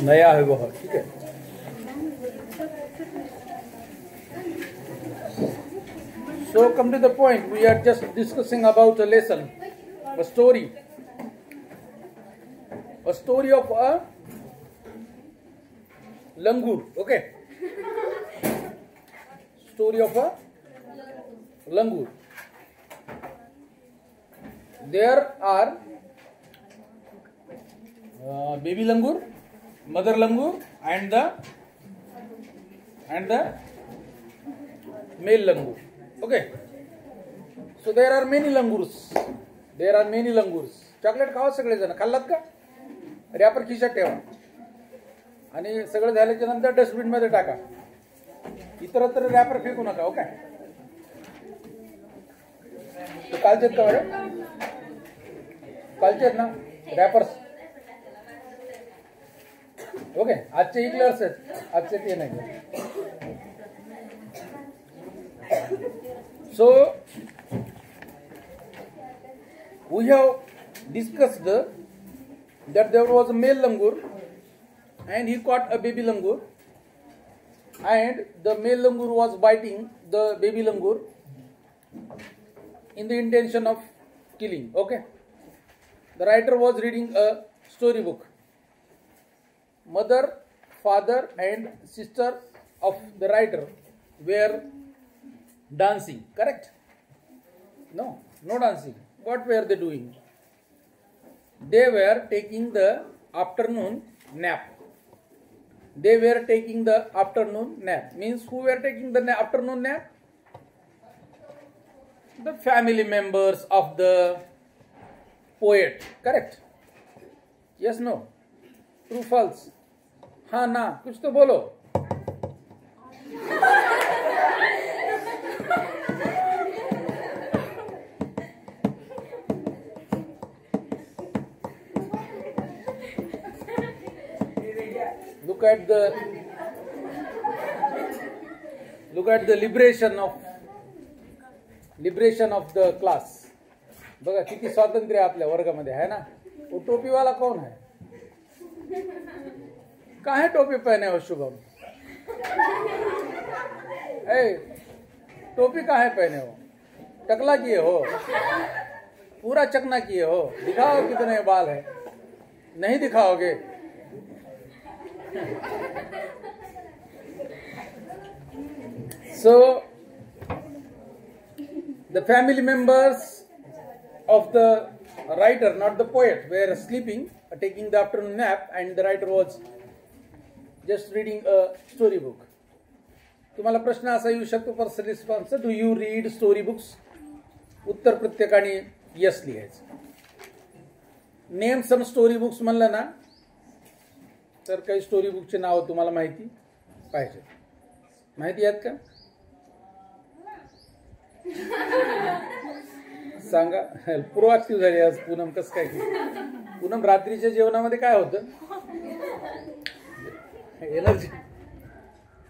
नया है बहुत, ठीक है। So come to the point, we are just discussing about a lesson, a story of a langur, okay? Story of a langur. There are baby langur, mother langur, and the male langur. Okay. So there are many langurs. Chocolate खावा सगळे जण, खाल्लात का? Wrapper खिशात ठेवा आणि सगळं झाल्याच्या नंतर डस्टबिन मध्ये टाका. इतरत्र रॅपर फेकू नका, ओके? तो कालचे का बरं? कालचे ना रॅपर्स, ओके? आजचे इक्लेअर्स आहेत, आजचे ते नाही. So we have discussed that there was a male langur and he caught a baby langur, and the male langur was biting the baby langur in the intention of killing, okay? The writer was reading a storybook. Mother, father and sister of the writer were dancing, correct? No dancing. What were they doing? They were taking the afternoon nap. Means who were taking the afternoon nap? The family members of the poet, correct? Yes, no? True, false? हाँ ना, कुछ तो बोलो. Look at the liberation of the class. बघा किती स्वातंत्र्य आपल्या वर्गामध्ये है ना. वो टोपी वाला कौन है? काहे टोपी पहने हो शुभम? टोपी काहे पहने हो? टकला किए हो? पूरा चकना किए हो? दिखाओ कितने बाल है. नहीं दिखाओगे? So the family members of the writer, not the poet, were sleeping, taking the afternoon nap, and the writer was just reading a storybook. तुम्हाला प्रश्न असा येऊ शकतो, person response, do you read story books? उत्तर प्रत्येकाने yes लिहायचं. Name some story books म्हणलं ना तर काही स्टोरी बुकचे नाव तुम्हाला माहिती पाहिजे. माहिती आहेत का? सांगा. प्रोएक्टिव्ह झाली आज पूनम. कसं काय? पूनम, रात्रीच्या जेवणामध्ये काय होतं? एनर्जी.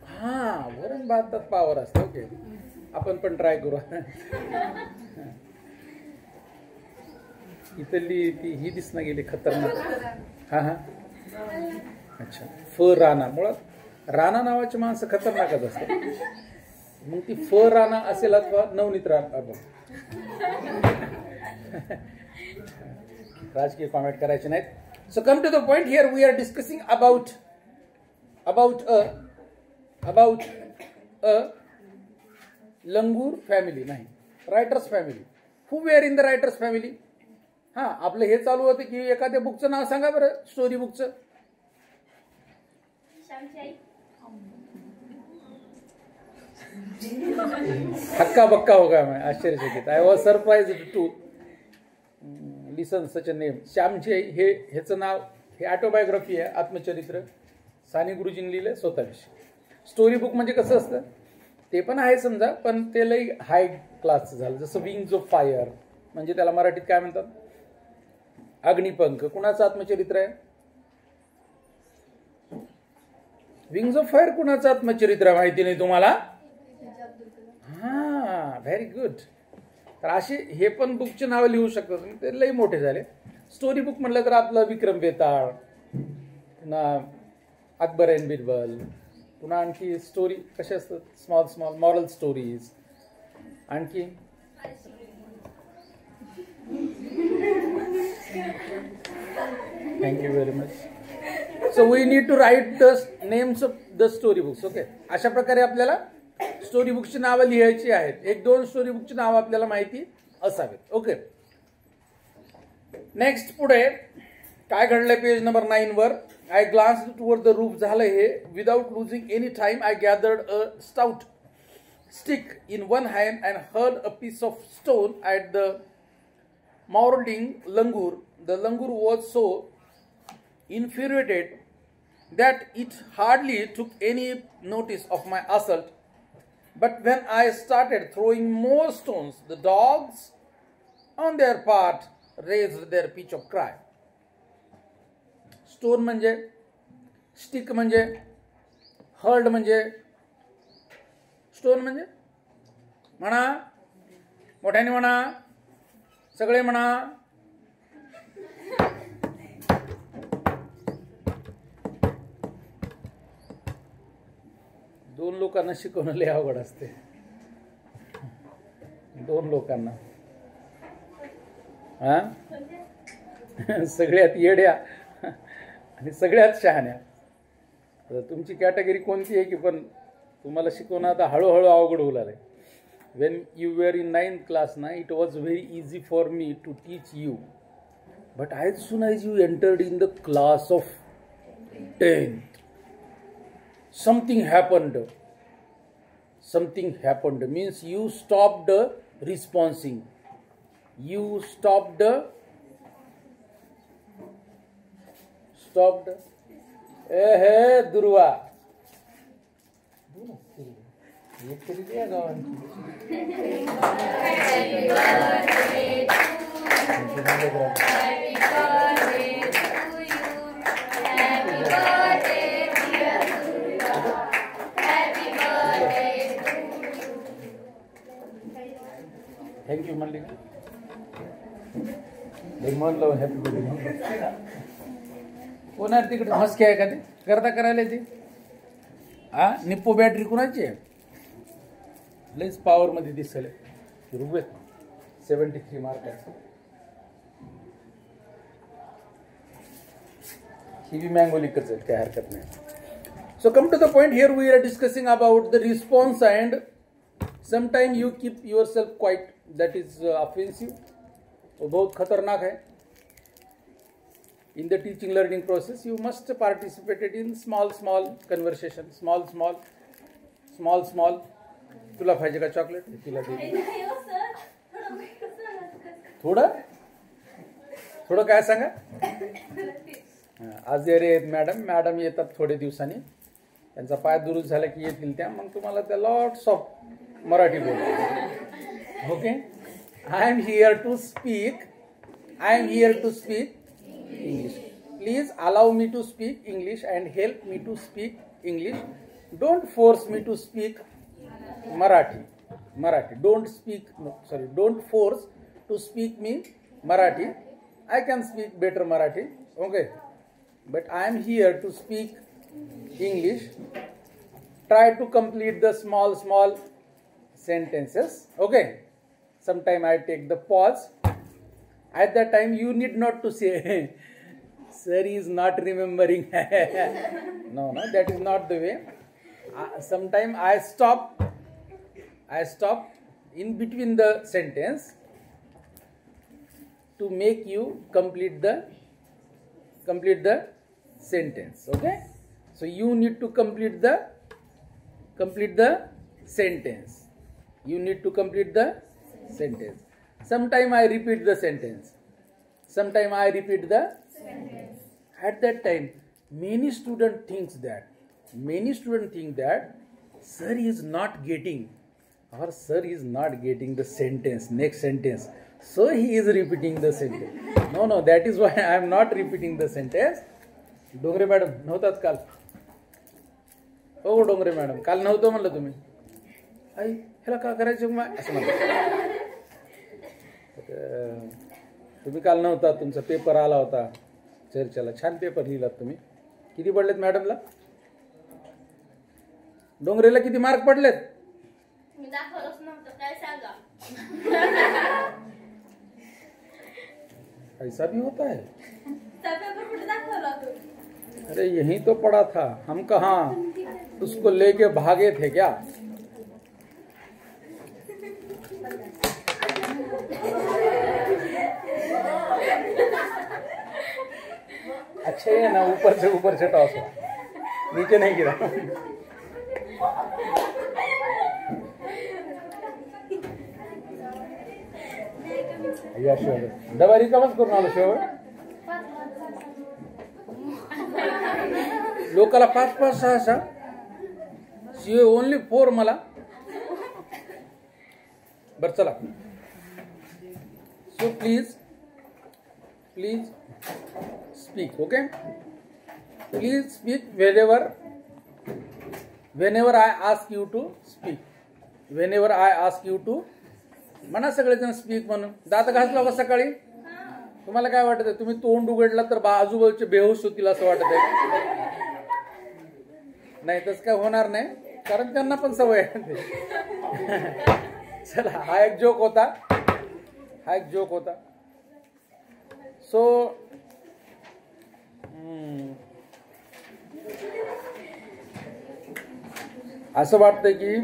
हा, वरण भातात पावर असतं. ओके, आपण पण ट्राय करू. इथली ती ही दिसना गेली खतरनाक. हा अच्छा. राणा. मुळात राणा नावाची माणसं खतरनाकच असतात. मग ती राणा असेल अथवा नवनीत राणा. राजकीय कॉमेंट करायचे नाहीत. So come to the point. Here we are discussing about a langur family. नाही, writers family. Who were in the writers family? हा, आपलं हे चालू होतं की एखाद्या बुकचं नाव सांगा बरं, स्टोरी बुकचं. हक्का बक्का होगा. मैं आश्चर्यचकित. I was surprised to listen such a name. Shyamchi Aai हे ह्याचं नाव, हे ऑटोबायोग्राफी आहे, आत्मचरित्र. साने गुरुजींनी लिहिलंय स्वतःविषयी. स्टोरी बुक म्हणजे कसं असतं ते पण आहे समजा, पण ते लई हाय क्लासचं झालं. जसं विंग्स ऑफ फायर म्हणजे त्याला मराठीत काय म्हणतात? अग्निपंख. कुणाचं आत्मचरित्र आहे? विंग्स ऑफ फायर कुणाचं आत्मचरित्र माहिती नाही तुम्हाला? हा, व्हेरी गुड. तर असे हे पण बुकचे नावं लिहू शकतो तुम्ही, ते लई मोठे झाले. स्टोरी बुक म्हटलं तर आपलं विक्रम बेताळ, पुन्हा अकबर अँड बिरबल. पुन्हा आणखी स्टोरी कशा असतात, स्मॉल स्मॉल मॉरल स्टोरीज. आणखी thank you very much. So we need to write the names of the story books. Okay, अशा प्रकारे आपल्याला स्टोरी बुकची नावं लिहायची आहेत. 1-2 स्टोरी बुकची नावं आपल्याला माहिती असावीत. ओके, नेक्स्ट पुढे काय घडलंय पेज नंबर 9 वर. I glanced toward the roof. झालं हे. Without losing any time I gathered a stout stick in one hand and hurled a piece of stone at the marauding langur. The langur was so infuriated that it hardly took any notice of my assault. But when I started throwing more stones, the dogs on their part raised their pitch of cry. Stone म्हणजे, stick म्हणजे, hurled म्हणजे, stone म्हणजे म्हणा, मोठ्याने म्हणा, सगळे म्हणा. दोन लोकांना शिकवणं लय अवघड असते. 2 लोकांना हा सगळ्यात येड्या आणि सगळ्यात शहाण्या. तुमची कॅटेगरी कोणती आहे की पण तुम्हाला शिकवणं आता हळूहळू अवघड होऊ लागलंय. When you were in 9th class ना, it was very easy for me to teach you. But as soon as you entered in the class of 10th, something happened. Something happened means you stopped responding. You stopped. हे दुर्वा एक तरी द्या गावांची. Thank you म्हणले म्हणलं happy birthday. कोणा तिकडे हसके आहे का ते करता करायला ते. हा निप्पो बॅटरी कोणाची आहे, लईच पॉवर मध्ये दिसले. रुग्वेत 73 मार्क आहे. ही बी मँगोलिकच आहे, काय हरकत नाही. So come to the point. Here we are discussing about the response and sometime you keep yourself quiet. That is offensive. वो बहुत खतरनाक है. In the teaching learning process, you must participate in small conversation. Small. तुला पाहिजे का chocolate? तिला दे. थोडं काय सांगा. आज अरे मॅडम येतात थोडे दिवसांनी. त्यांचा पाय दुरुस्त झाला की येतील त्या. मग तुम्हाला त्या लॉट्स ऑफ मराठी बोल. Okay. I am here to speak English. Please allow me to speak English and help me to speak English. Don't force me to speak Marathi. Don't force to speak me Marathi. I can speak better Marathi. Okay. But I am here to speak English. Try to complete the small sentences. Okay. Sometime I take the pause. At that time you need not to say sir is not remembering. No, that is not the way. Sometime I stop in between the sentence to make you complete the sentence. Okay. So you need to complete the sentence. You need to complete the sentence. Sometime I repeat the sentence. At that time, many students think that sir is not getting the sentence, next sentence. So he is repeating the sentence. No, that is why I am not repeating the sentence. Dongre madam नव्हतात काल. हो Dongre madam काल नव्हतं म्हणलं तुम्ही. आई ह्याला का करायचं मग असं म्हणलं. तुम्ही काल नव्हता. तुमचा पेपर आला होता चर्चेला. छान पेपर लिहिलात तुम्ही. किती पडलेत मॅडमला? डोंगरेला किती मार्क पडलेत? मी दाखवलंच नव्हतं, काय सांगा. ऐसा भी होता है? त्या पेपर कुठे दाखवला तू? अरे यही तो पड़ा था, हम कहाँ उसको लेके भागे थे क्या? अच्छा ये ना ऊपर से टॉस हुआ, नीचे नहीं गिरा. या शेवट डबा रिकामच करून आलो शेवट. लोकाला 5 5 6 6 सी ओनली 4 मला. बर चला. So please speak, okay? Please speak whenever I ask you to speak. Whenever I ask you to, म्हणा सगळेजण स्पीक म्हणून. दात घासला का सकाळी? तुम्हाला काय वाटत आहे? तुम्ही तोंड उघडला तर आजूबाजूचे बेहोश होतील असं वाटत आहे? नाही, तसं काय होणार नाही, कारण त्यांना पण सवय आहे. चला, हा एक जोक होता. सो असं वाटतंय की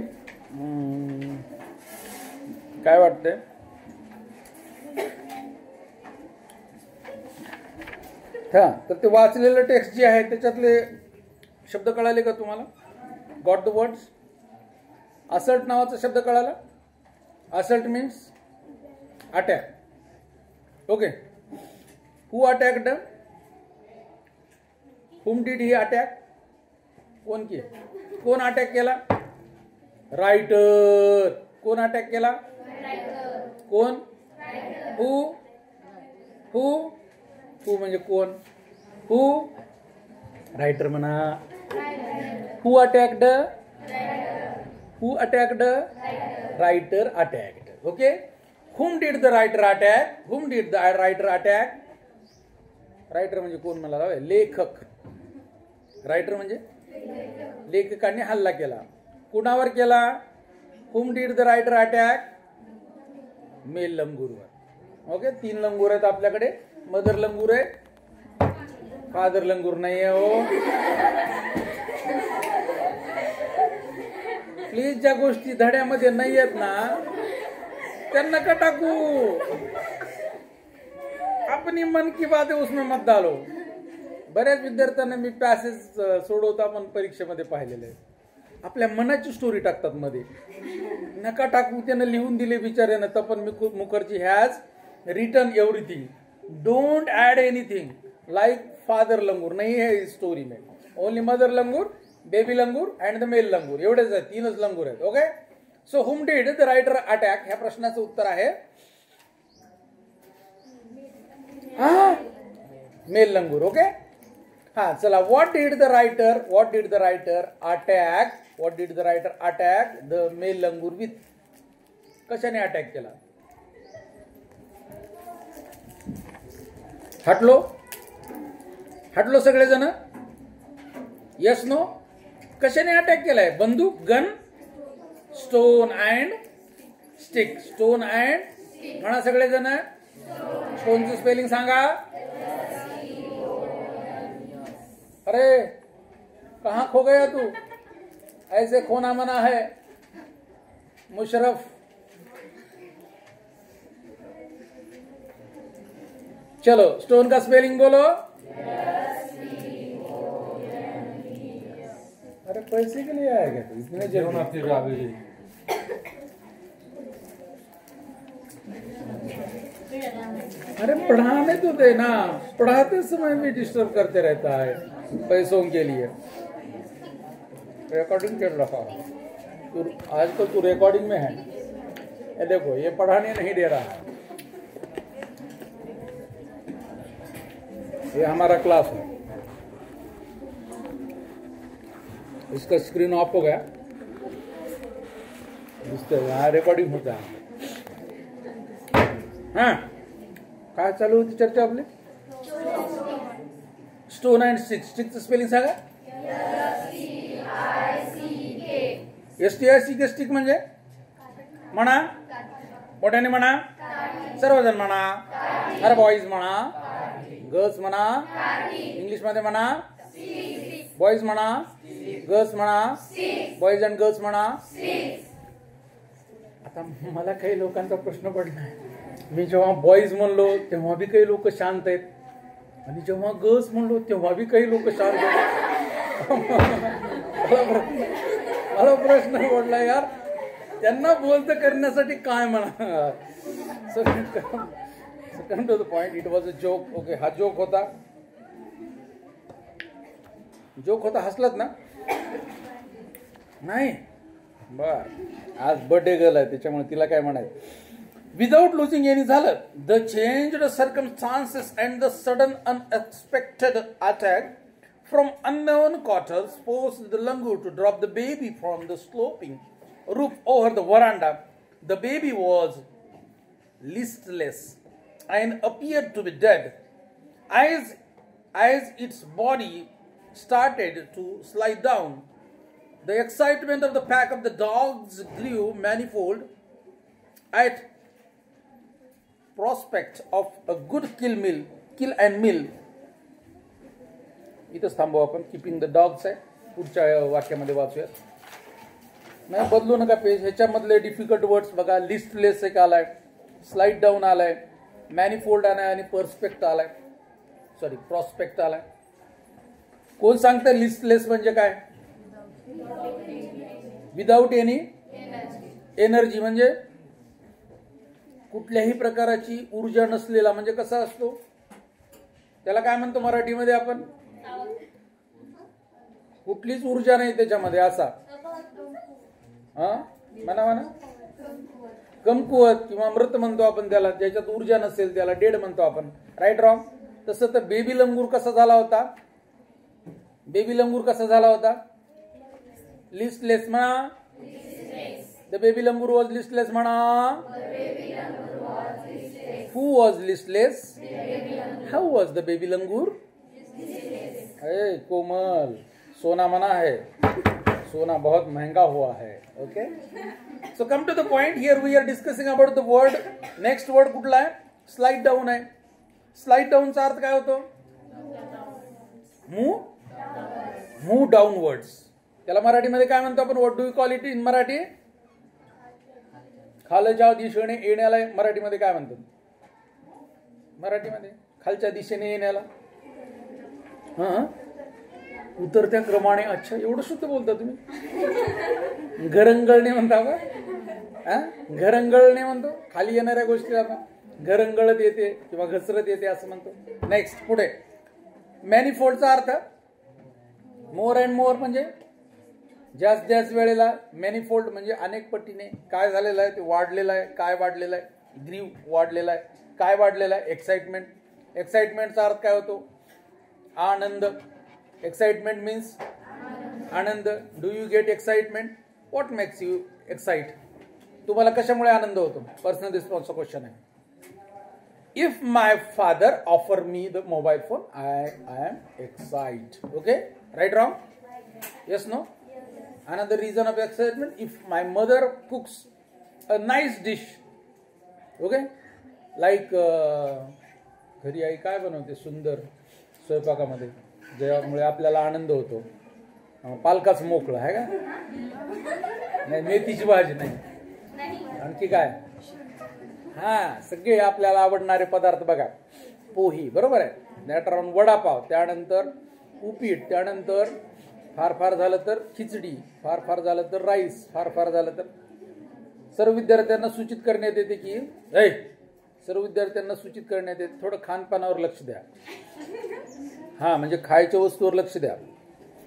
काय वाटतंय? हा, तर ते वाचलेलं टेक्स्ट जे आहे त्याच्यातले शब्द कळाले का तुम्हाला? Got the words? असल्ट नावाचा शब्द कळाला? Assault means attack. Okay. Who attacked? whom did he attack? कोण अटॅक केला? रायटर. कोण अटॅक केला? कोण? हू म्हणजे कोण? हू? रायटर म्हणा. Who attacked? Writer attacked. Okay. whom did the writer attack? Writer म्हणजे कोण मला? लेखक. रायटर म्हणजे लेखकाने हल्ला केला. कुणावर केला? whom did the writer attack? Male लंगूरवर. ओके. 3 लंगूर आहेत आपल्याकडे. मदर लंगूर आहे, फादर लंगूर नाही आहे. हो, प्लीज ज्या गोष्टी धड्यामध्ये नाही आहेत ना त्यांना का टाकू? अपनी मन की बात है उसमें मत डालो. बऱ्याच विद्यार्थ्यांना मी पॅसेज सोडवता पण परीक्षेमध्ये पाहिलेले आहे. आपल्या मनाची स्टोरी टाकतात मध्ये. नका टाकू. त्यानं लिहून दिले बिचाऱ्यानं. Tapan Mukherjee has written everything. Don't add anything like father langur. नाही है स्टोरी में. Only mother langur, baby langur and the male langur. एवढेच आहेत. 3च लंगूर आहेत. Okay. So whom did the writer attack? ह्या प्रश्नाचं उत्तर आहे मेल लंगूर. ओके. हा, चला. What did the writer attack the male langur with? कशाने अटॅक केला? हटलो सगळेजण? Yes no? कशाने अटॅक केलाय? बंदूक, gun, stone and stick. Stone and म्हणा सगळेजण. स्टोनचं स्पेलिंग सांगा. अरे कहाँ खो गया तू? ऐसे खोना मना है मुशरफ. चलो, स्टोन का स्पेलिंग बोलो. अरे पैसे के लिए आएगा तो इतने जरूर. अरे पढ़ाने तो देना. पढ़ाते समय भी डिस्टर्ब करते रहता है पैसों के लिए. रिकॉर्डिंग कर रहा है तू. आजकल तू रिकॉर्डिंग में है. ये देखो, ये पढ़ाने नहीं दे रहा है. ये हमारा क्लास है. इसका स्क्रीन ऑफ हो गया. यहाँ रिकॉर्डिंग होता है. हाँ, काय चालू होती चर्चा आपली? Stone and stick. स्टिकचं स्पेलिंग सांगा. STIC म्हणजे म्हणा, मोठ्याने म्हणा, सर्वजण म्हणा, अरे बॉईज म्हणा, गर्ल्स म्हणा, इंग्लिश मध्ये म्हणा, बॉईज म्हणा, गर्ल्स म्हणा, बॉईज अँड गर्ल्स म्हणा. आता मला काही लोकांचा प्रश्न पडला, मी जेव्हा बॉईज म्हणलो तेव्हा बी काही लोक शांत आहेत आणि जेव्हा गर्ल्स म्हणलो तेव्हा बी काही लोक शांत आहेत. मला प्रश्न पडला यार, त्यांना बोलत करण्यासाठी काय म्हणा. So come to the point, it was a joke. Okay, हा जोक होता, हसलात ना? नाही बर, आज बर्थडे गर्ल आहे त्याच्यामुळे तिला काय म्हणायचं. विदाउट लुजिंग एनी झालं, the changed circumstances and the sudden unexpected attack from unknown quarters forced the langur to drop the baby from the sloping roof over the veranda. The baby was listless and appeared to be dead. As its body started to slide down, the excitement of the pack of the dogs grew manifold at prospect of a good kill and meal. इथंच थांबू आपण. Keeping the dogs आहे, पुढच्या वाक्यामध्ये वाचूया. नाही बदलू नका page. ह्याच्यामधले difficult words बघा. लिस्टलेस एक आलाय, स्लाइड डाऊन आलाय, मॅनिफोल्ड आलाय आणि प्रॉस्पेक्ट आलाय. कोण सांगतं लिस्टलेस म्हणजे काय? विदाउट एनी एनर्जी म्हणजे कुठल्याही प्रकारची ऊर्जा नसलेला. म्हणजे कसा असतो त्याला काय म्हणतो मराठीमध्ये आपण? कुठलीच ऊर्जा नाही त्याच्यामध्ये असा. म्हणा कमकुवत किंवा मृत म्हणतो आपण त्याला, ज्याच्यात ऊर्जा नसेल त्याला डेड म्हणतो आपण. Right wrong? तसं तर बेबी लंगूर कसा झाला होता? लिस्टलेस म्हणा. The baby langur was listless म्हणा. Who was listless? How was the baby langur? Komal, सोना मना है, सोना बहुत महंगा हुआ है. Okay, so come to the point. Here we are discussing about the word. Next word कुठला आहे? स्लाइड डाऊन आहे. स्लाइड डाऊनचा अर्थ काय होतो? Move downwards. त्याला मराठीमध्ये काय म्हणतो आपण? What do you call it in Marathi? खालच्या दिशेने येण्याला मराठीमध्ये काय म्हणतो? मराठीमध्ये खालच्या दिशेने येण्याला उतरत्या क्रमाने. अच्छा, एवढं शुद्ध बोलता तुम्ही. घरंगळणे म्हणता का? घरंगळणे म्हणतो खाली येणाऱ्या गोष्टी. आपण घरंगळत येते किंवा घसरत येते असं म्हणतो. नेक्स्ट पुढे. मॅनिफोल्डचा अर्थ मोर अँड मोर म्हणजे ज्याच वेळेला. मॅनिफोल्ड म्हणजे अनेक पटीने. काय झालेलं आहे ते वाढलेलं आहे. काय वाढलेलं आहे? ग्रीव वाढलेला आहे. काय वाढलेला आहे? एक्साइटमेंट. एक्साइटमेंटचा अर्थ काय होतो? आनंद. एक्साइटमेंट मीन्स आनंद. Do you get excitement? What makes you excite? तुम्हाला कशामुळे आनंद होतो? पर्सनल रिस्पॉन्सचा क्वेश्चन आहे. If my father offer me the mobile phone, I am excite. Okay, right wrong? Yes no? Another reason of excitement, if my mother cooks a nice dish. Okay, like घरी आई काय बनवते सुंदर स्वयंपाकामध्ये, ज्यामुळे आपल्याला आनंद होतो. पालकाच मोकळा आहे का? नाही, मेथीची भाजी नाही. आणखी काय? सगळे आपल्याला आवडणारे पदार्थ बघा. पोही, बरोबर आहे. नॅटर ऑन वडापाव, त्यानंतर उपीट, त्यानंतर फार झालं तर खिचडी, फार झालं तर राईस, फार झालं तर. सर्व विद्यार्थ्यांना सूचित करण्यात येते की थोडं खानपानावर लक्ष द्या. म्हणजे खायच्या वस्तूवर लक्ष द्या.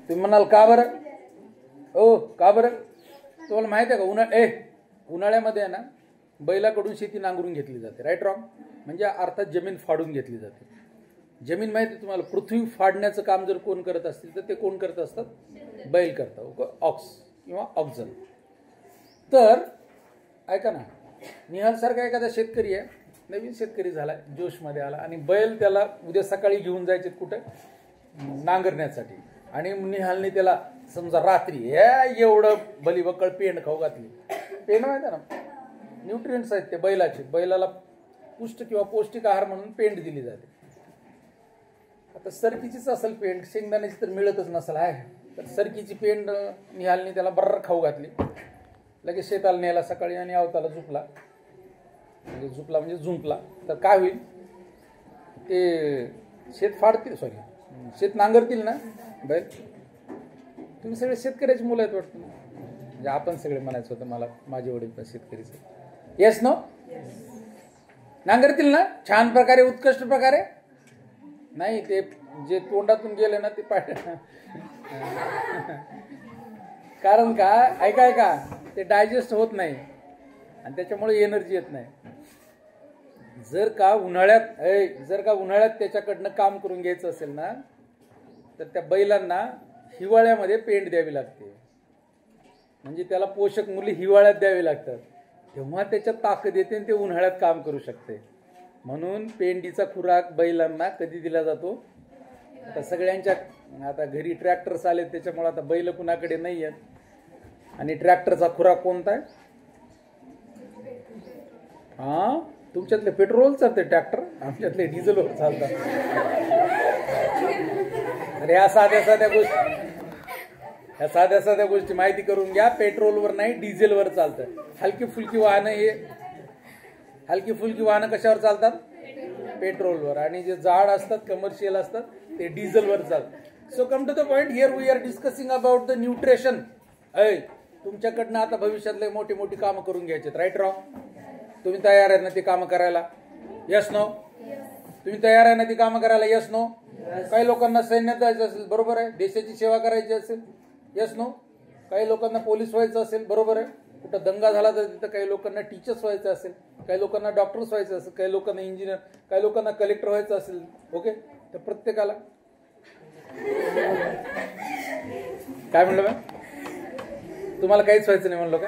तुम्ही म्हणाल का बरं? का बरं? तुम्हाला माहिती आहे का उन्हाळ्यामध्ये ना बैलाकडून शेती नांगरून घेतली जाते. Right wrong? म्हणजे अर्थात जमीन फाडून घेतली जाते. जमीन माहिती तुम्हाला, पृथ्वी फाडण्याचं काम जर कोण करत असतील तर ते कोण करत असतात? बैल करतात. ऑक्स किंवा ऑक्झन. तर ऐका ना, निहाल सारखा एखादा शेतकरी आहे, नवीन शेतकरी झाला, जोशमध्ये आला आणि बैल त्याला उद्या सकाळी घेऊन जायचे कुठे? नांगरण्यासाठी. आणि निहालने त्याला समजा रात्री हे एवढं भलीबक्कळ पेंड खाऊ घातली. पेंड माहिती आहे ना, न्यूट्रिएंट्स आहेत ते बैलाचे. बैलाला पुष्ट किंवा पौष्टिक आहार म्हणून पेंड दिली जाते. आता सरकीचीच असेल पेंड, शेंगदाण्याची तर मिळतच नसेल आहे. तर सरकीची पेंड निहालनी त्याला बर्र खाऊ घातली. लगेच शेताला नेला सकाळी आणि अवताला झुपला. म्हणजे झुपला म्हणजे झुंपला. तर काय होईल, ते शेत फाडतील, सॉरी शेत नांगरतील ना बैल. तुम्ही सगळे शेतकऱ्याची मुलं आहेत वाटतं. म्हणजे आपण सगळे म्हणायचं होतं, मला माझे वडील पण शेतकरीच. येस नो, नांगरतील ना छान प्रकारे, उत्कृष्ट प्रकारे. नाही ते जे तोंडातून गेले ना ते कारण का ऐका ते डायजेस्ट होत नाही आणि त्याच्यामुळे एनर्जी येत नाही. जर का उन्हाळ्यात त्याच्याकडनं काम करून घ्यायचं असेल ना, तर त्या बैलांना हिवाळ्यामध्ये पेंड द्यावी लागते. म्हणजे त्याला पोषक मूल्य हिवाळ्यात द्यावी लागतात, तेव्हा त्याच्यात ताकद येते आणि ते उन्हाळ्यात काम करू शकते. म्हणून पेंडीचा खुराक बैलांना कधी दिला जातो. आता सगळ्यांच्या आता घरी ट्रॅक्टर्स आले, त्याच्यामुळे आता बैल कुणाकडे नाही आहेत. आणि ट्रॅक्टरचा खुराक कोणता आहे? हा, तुमच्यातले पेट्रोल चालते ट्रॅक्टर, आमच्यातले डिझेलवर चालतात. अरे ह्या साध्या गोष्टी माहिती करून घ्या. पेट्रोलवर नाही, डिझेलवर चालतं. हलकी फुलकी वाहनं कशावर चालतात? पेट्रोलवर. आणि जे जाड असतात, कमर्शियल असतात, ते डिझेलवर चालतात. So come to the point, here we are discussing about the nutrition. तुमच्याकडनं आता भविष्यातले मोठी मोठी कामं करून घ्यायचे, राईट रॉंग? तुम्ही तयार आहे ना ती कामं करायला? Yes no? तुम्ही तयार आहे ना ती कामं करायला? Yes no? काही लोकांना सैन्यात जायचं असेल, बरोबर आहे. देशाची सेवा करायची असेल, यस नो? काही लोकांना पोलीस व्हायचं असेल, बरोबर आहे. कुठं दंगा झाला तर तिथं काही लोकांना टीचर्स व्हायचं असेल, काही लोकांना डॉक्टर्स व्हायचं असेल, काही लोकांना इंजिनियर, काही लोकांना कलेक्टर व्हायचं असेल. ओके, तर प्रत्येकाला काय म्हणलं मॅम? तुम्हाला काहीच व्हायचं नाही म्हणलो का?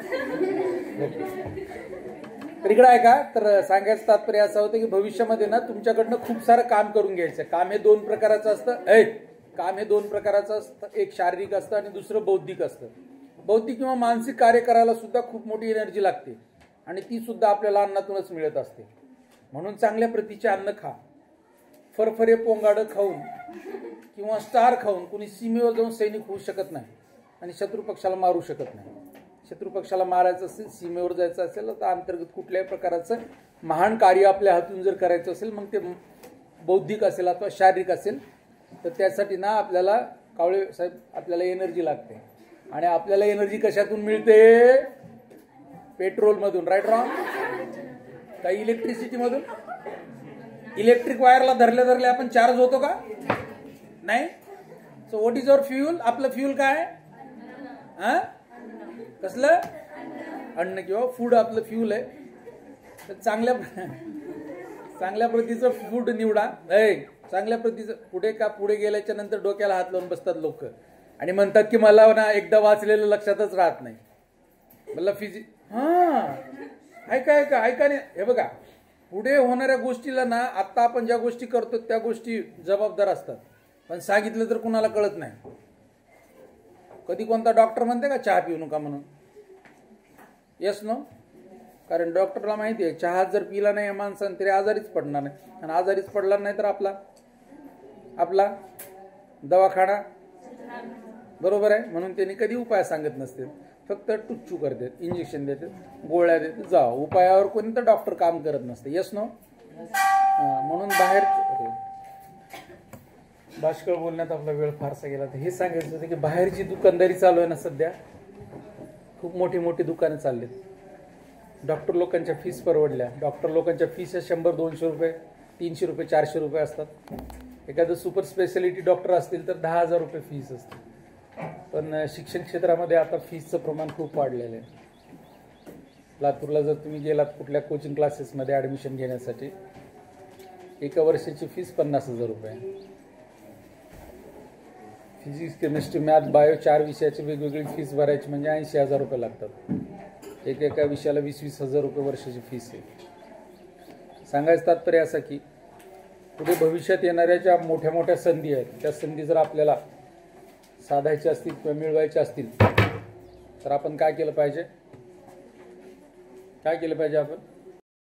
तर इकडं आहे का? तर सांगायचं तात्पर्य असं होतं की भविष्यामध्ये ना तुमच्याकडनं खूप सारं काम करून घ्यायचं. काम हे दोन प्रकाराचं असतं. एक शारीरिक असतं आणि दुसरं बौद्धिक असतं. बौद्धिक किंवा मानसिक कार्य करायला सुद्धा खूप मोठी एनर्जी लागते आणि ती सुद्धा आपल्याला अन्नातूनच मिळत असते. म्हणून चांगल्या प्रतीचे अन्न खा. फरफरे पोंगाडं खाऊन किंवा स्टार खाऊन कुणी सीमेवर जाऊन सैनिक होऊ शकत नाही आणि शत्रू पक्षाला मारू शकत नाही. शत्रू पक्षाला मारायचं असेल, सीमेवर जायचं असेल, तर अंतर्गत कुठल्याही प्रकारचं महान कार्य आपल्या हातून जर करायचं असेल, मग ते बौद्धिक असेल अथवा शारीरिक असेल, तर त्यासाठी ना आपल्याला कावळे साहेब आपल्याला एनर्जी लागते. आणि आपल्याला एनर्जी कशातून मिळते? पेट्रोलमधून, राईट रॉंग? काही इलेक्ट्रिसिटीमधून. इलेक्ट्रिक वायरला धरल्या आपण चार्ज होतो का? नाही. So what is our fuel? आपलं फ्यूल काय? कसलं? अन्न किंवा फूड आपलं फ्यूल आहे. तर चांगल्या प्रतीचं फूड निवडा. चांगल्या प्रतीचं. पुढे गेल्याच्या नंतर डोक्याला हात लावून बसतात लोक आणि म्हणतात की मला ना एकदा वाचलेलं लक्षातच राहत नाही. मला ऐका नाही. हे बघा, पुढे होणाऱ्या गोष्टीला ना आता आपण ज्या गोष्टी करतो त्या गोष्टी जबाबदार असतात, पण सांगितलं तर कुणाला कळत नाही. कधी कोणता डॉक्टर म्हणते का चहा पिऊ नका म्हणून? Yes no? कारण डॉक्टरला माहिती आहे चहा जर पिला नाही माणसाने तरी आजारीच पडणार नाही, आणि आजारीच पडणार नाही तर आपला दवाखाना, बरोबर आहे. म्हणून त्यांनी कधी उपाय सांगत नसते, फक्त टुच्चू करतात, इंजेक्शन देतात, गोळ्या देतात, जा. उपायावर कोणी तर डॉक्टर काम करत नसते. Yes no? म्हणून बाहेर भाष्कळ बोलण्यात आपला वेळ फारसा गेला. तर हे सांगायचं होतं की बाहेरची दुकानदारी चालू आहे ना सध्या, खूप मोठी मोठी दुकानं चाललीत. डॉक्टर लोकांच्या फीस परवडल्या. डॉक्टर लोकांच्या फीस 100-200 रुपये, 300 रुपये, 400 रुपये असतात. एखादं सुपर स्पेशालिटी डॉक्टर असतील तर 10,000 रुपये फीस असते. पण शिक्षण क्षेत्रामध्ये आता फीसचं प्रमाण खूप वाढलेलं आहे. लातूरला जर तुम्ही गेलात कुठल्या कोचिंग क्लासेसमध्ये ॲडमिशन घेण्यासाठी, एका वर्षाची फीस 50,000 रुपये. फिजिक्स, केमिस्ट्री, मॅथ, बायो 4 विषयाची वेगवेगळी फीस भरायची म्हणजे 80,000 रुपये लागतात. एका विषयाला 20,000 रुपये वर्षाची फीस आहे. सांगायचं तात्पर्य असं की पुढे भविष्यात येणाऱ्या ज्या मोठ्या मोठ्या संधी आहेत त्या संधी जर आपल्याला साधायचे असतील किंवा मिळवायचे असतील तर आपण काय केलं पाहिजे? काय केलं पाहिजे आपण?